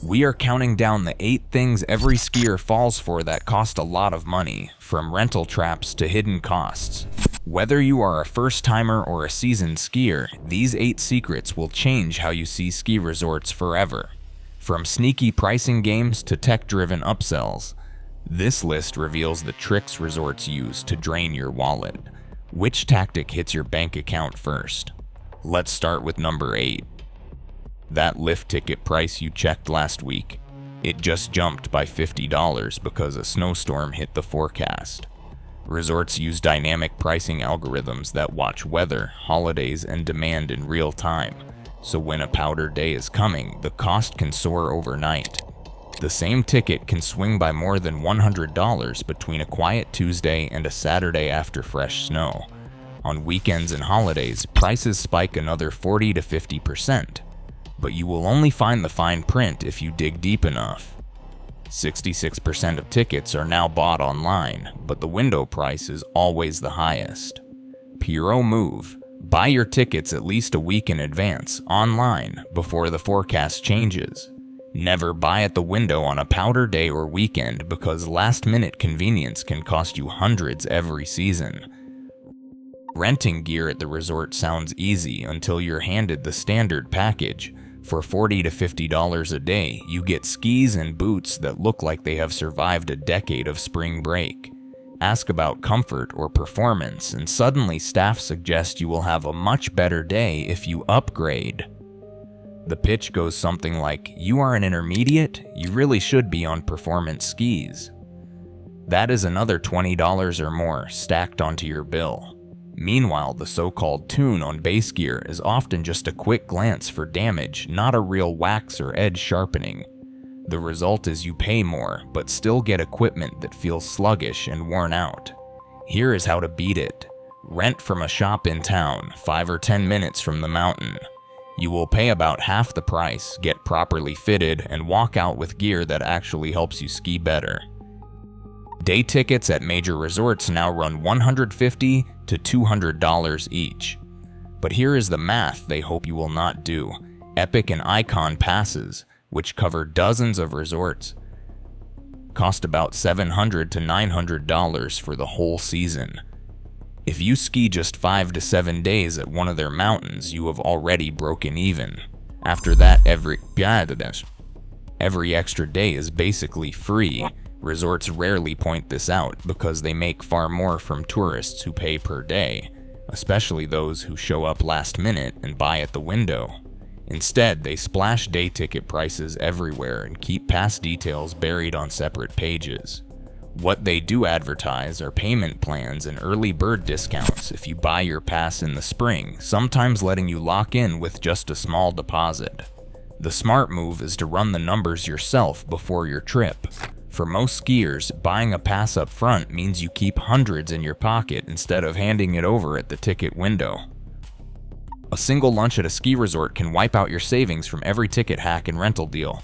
We are counting down the 8 things every skier falls for that cost a lot of money, from rental traps to hidden costs. Whether you are a first-timer or a seasoned skier, these 8 secrets will change how you see ski resorts forever. From sneaky pricing games to tech-driven upsells, this list reveals the tricks resorts use to drain your wallet. Which tactic hits your bank account first? Let's start with number 8. That lift ticket price you checked last week. It just jumped by $50 because a snowstorm hit the forecast. Resorts use dynamic pricing algorithms that watch weather, holidays, and demand in real time. So when a powder day is coming, the cost can soar overnight. The same ticket can swing by more than $100 between a quiet Tuesday and a Saturday after fresh snow. On weekends and holidays, prices spike another 40 to 50%. But you will only find the fine print if you dig deep enough. 66% of tickets are now bought online, but the window price is always the highest. Puro move. Buy your tickets at least a week in advance, online, before the forecast changes. Never buy at the window on a powder day or weekend because last-minute convenience can cost you hundreds every season. Renting gear at the resort sounds easy until you're handed the standard package. For $40 to $50 a day, you get skis and boots that look like they have survived a decade of spring break. Ask about comfort or performance, and suddenly staff suggest you will have a much better day if you upgrade. The pitch goes something like, "You are an intermediate? You really should be on performance skis." That is another $20 or more stacked onto your bill. Meanwhile, the so-called tune on base gear is often just a quick glance for damage, not a real wax or edge sharpening. The result is you pay more, but still get equipment that feels sluggish and worn out. Here is how to beat it. Rent from a shop in town, 5 or 10 minutes from the mountain. You will pay about half the price, get properly fitted, and walk out with gear that actually helps you ski better. Day tickets at major resorts now run $150 to $200 each. But here is the math they hope you will not do. Epic and Icon passes, which cover dozens of resorts, cost about $700 to $900 for the whole season. If you ski just 5 to 7 days at one of their mountains, you have already broken even. After that, every extra day is basically free. Resorts rarely point this out because they make far more from tourists who pay per day, especially those who show up last minute and buy at the window. Instead, they splash day ticket prices everywhere and keep pass details buried on separate pages. What they do advertise are payment plans and early bird discounts if you buy your pass in the spring, sometimes letting you lock in with just a small deposit. The smart move is to run the numbers yourself before your trip. For most skiers, buying a pass up front means you keep hundreds in your pocket instead of handing it over at the ticket window. A single lunch at a ski resort can wipe out your savings from every ticket hack and rental deal.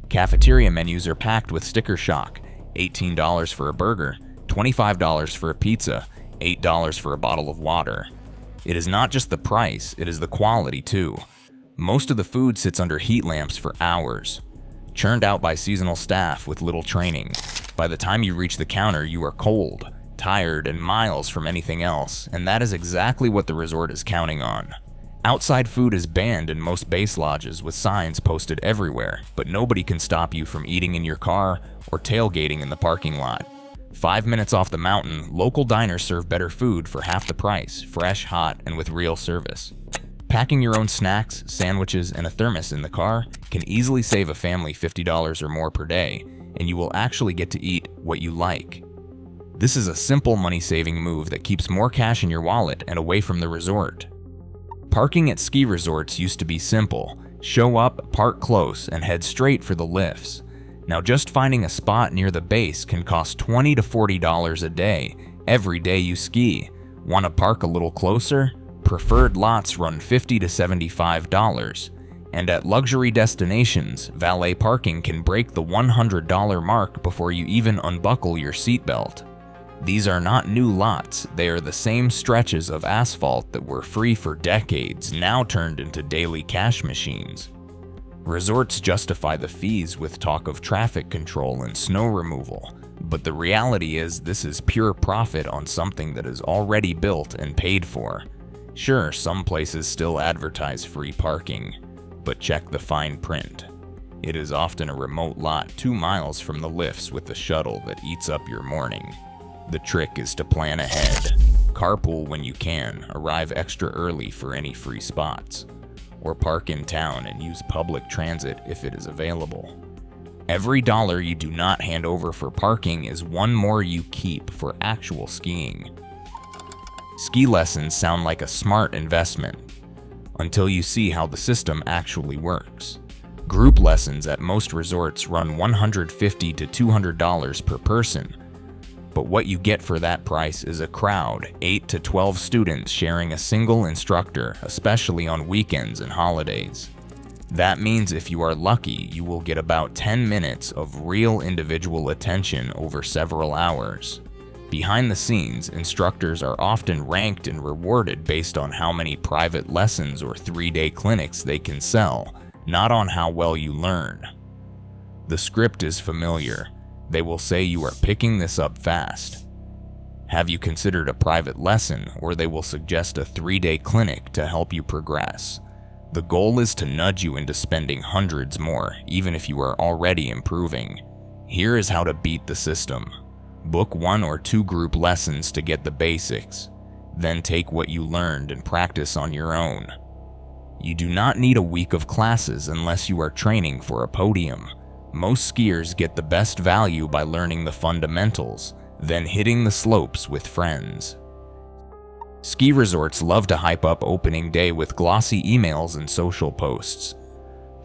Cafeteria menus are packed with sticker shock. $18 for a burger, $25 for a pizza, $8 for a bottle of water. It is not just the price, it is the quality too. Most of the food sits under heat lamps for hours, churned out by seasonal staff with little training. By the time you reach the counter, you are cold, tired, and miles from anything else, and that is exactly what the resort is counting on. Outside food is banned in most base lodges with signs posted everywhere, but nobody can stop you from eating in your car or tailgating in the parking lot. 5 minutes off the mountain, local diners serve better food for half the price, fresh, hot, and with real service. Packing your own snacks, sandwiches, and a thermos in the car can easily save a family $50 or more per day, and you will actually get to eat what you like. This is a simple money-saving move that keeps more cash in your wallet and away from the resort. Parking at ski resorts used to be simple. Show up, park close, and head straight for the lifts. Now just finding a spot near the base can cost $20 to $40 a day, every day you ski. Want to park a little closer? Preferred lots run $50 to $75. And at luxury destinations, valet parking can break the $100 mark before you even unbuckle your seatbelt. These are not new lots, they are the same stretches of asphalt that were free for decades, now turned into daily cash machines. Resorts justify the fees with talk of traffic control and snow removal, but the reality is this is pure profit on something that is already built and paid for. Sure, some places still advertise free parking, but check the fine print. It is often a remote lot 2 miles from the lifts with a shuttle that eats up your morning. The trick is to plan ahead. Carpool when you can, arrive extra early for any free spots, or park in town and use public transit if it is available. Every dollar you do not hand over for parking is one more you keep for actual skiing. Ski lessons sound like a smart investment until you see how the system actually works. Group lessons at most resorts run $150 to $200 per person, but what you get for that price is a crowd, 8 to 12 students sharing a single instructor, especially on weekends and holidays. That means if you are lucky, you will get about 10 minutes of real individual attention over several hours. Behind the scenes, instructors are often ranked and rewarded based on how many private lessons or 3-day clinics they can sell, not on how well you learn. The script is familiar. They will say you are picking this up fast. Have you considered a private lesson, or they will suggest a 3-day clinic to help you progress. The goal is to nudge you into spending hundreds more, even if you are already improving. Here is how to beat the system. Book 1 or 2 group lessons to get the basics. Then take what you learned and practice on your own. You do not need a week of classes unless you are training for a podium. Most skiers get the best value by learning the fundamentals, then hitting the slopes with friends. Ski resorts love to hype up opening day with glossy emails and social posts,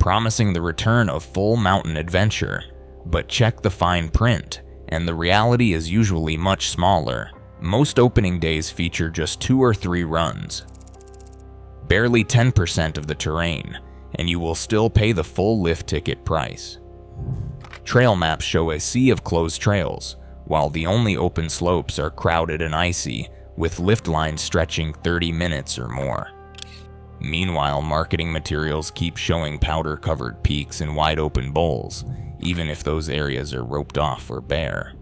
promising the return of full mountain adventure. But check the fine print, and the reality is usually much smaller. Most opening days feature just 2 or 3 runs, barely 10% of the terrain, and you will still pay the full lift ticket price. Trail maps show a sea of closed trails, while the only open slopes are crowded and icy, with lift lines stretching 30 minutes or more. Meanwhile, marketing materials keep showing powder-covered peaks and wide-open bowls, even if those areas are roped off or bare.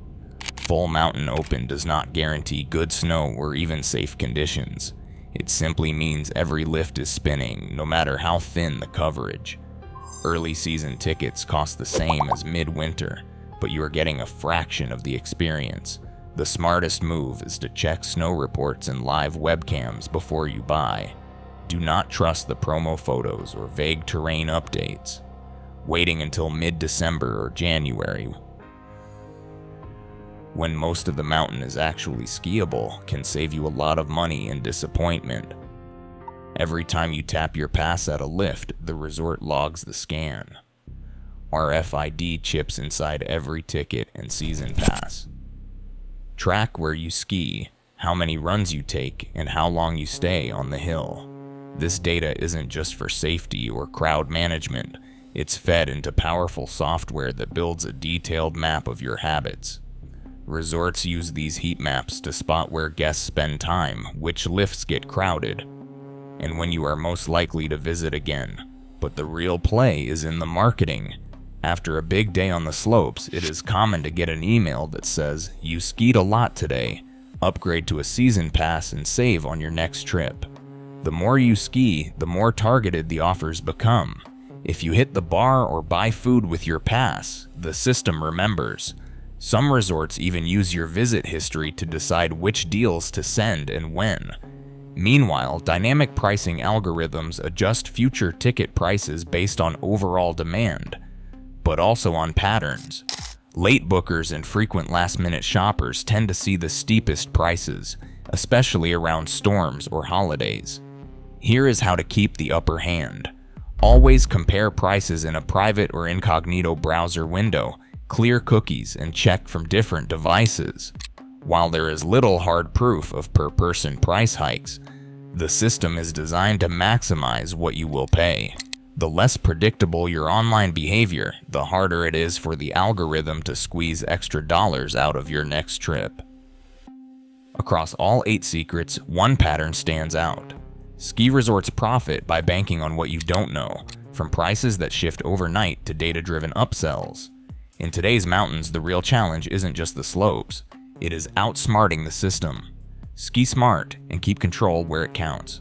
Full mountain open does not guarantee good snow or even safe conditions. It simply means every lift is spinning, no matter how thin the coverage. Early season tickets cost the same as midwinter, but you are getting a fraction of the experience. The smartest move is to check snow reports and live webcams before you buy. Do not trust the promo photos or vague terrain updates. Waiting until mid-December or January, when most of the mountain is actually skiable, can save you a lot of money and disappointment. Every time you tap your pass at a lift, the resort logs the scan. RFID chips inside every ticket and season pass. Track where you ski, how many runs you take, and how long you stay on the hill. This data isn't just for safety or crowd management. It's fed into powerful software that builds a detailed map of your habits. Resorts use these heat maps to spot where guests spend time, which lifts get crowded, and when you are most likely to visit again. But the real play is in the marketing. After a big day on the slopes, it is common to get an email that says, "You skied a lot today. Upgrade to a season pass and save on your next trip." The more you ski, the more targeted the offers become. If you hit the bar or buy food with your pass, the system remembers. Some resorts even use your visit history to decide which deals to send and when. Meanwhile, dynamic pricing algorithms adjust future ticket prices based on overall demand, but also on patterns. Late bookers and frequent last-minute shoppers tend to see the steepest prices, especially around storms or holidays. Here is how to keep the upper hand. Always compare prices in a private or incognito browser window. Clear cookies and check from different devices. While there is little hard proof of per-person price hikes, the system is designed to maximize what you will pay. The less predictable your online behavior, the harder it is for the algorithm to squeeze extra dollars out of your next trip. Across all 8 secrets, one pattern stands out. Ski resorts profit by banking on what you don't know. from prices that shift overnight to data-driven upsells. In today's mountains, the real challenge isn't just the slopes, it is outsmarting the system. Ski smart and keep control where it counts.